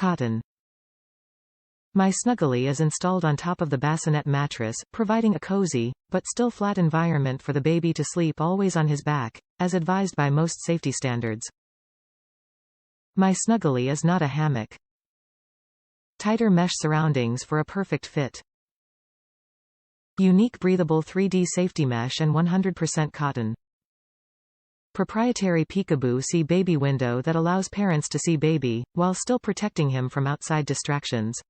Cotton. MySnuggly is installed on top of the Bassinet mattress, providing a cozy, but still flat environment for the baby to sleep always on his back, as advised by most safety standards. MySnuggly is not a hammock. Tighter mesh surroundings for a perfect fit. Unique breathable 3D safety mesh and 100% cotton. Proprietary peekaboo see baby window that allows parents to see baby, while still protecting him from outside distractions.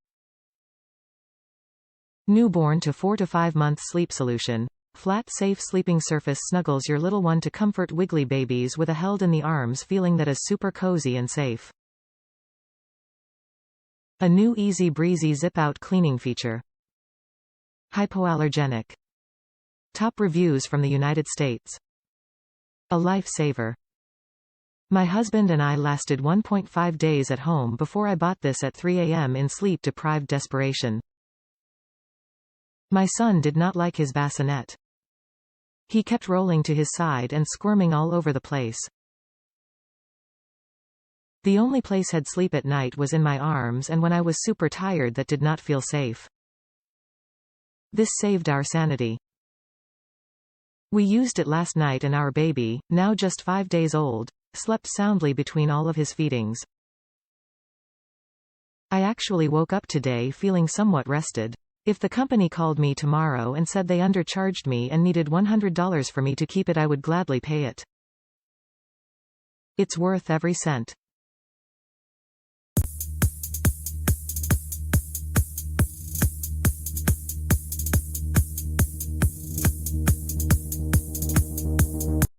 Newborn to 4 to 5 month sleep solution. Flat safe sleeping surface snuggles your little one to comfort wiggly babies with a held in the arms feeling that is super cozy and safe. A new easy-breezy zip-out cleaning feature. Hypoallergenic. Top reviews from the United States. A lifesaver. My husband and I lasted 1.5 days at home before I bought this at 3 a.m. in sleep-deprived desperation. My son did not like his bassinet. He kept rolling to his side and squirming all over the place. The only place he'd sleep at night was in my arms, and when I was super tired that did not feel safe. This saved our sanity. We used it last night and our baby, now just 5 days old, slept soundly between all of his feedings. I actually woke up today feeling somewhat rested. If the company called me tomorrow and said they undercharged me and needed $100 for me to keep it, I would gladly pay it. It's worth every cent.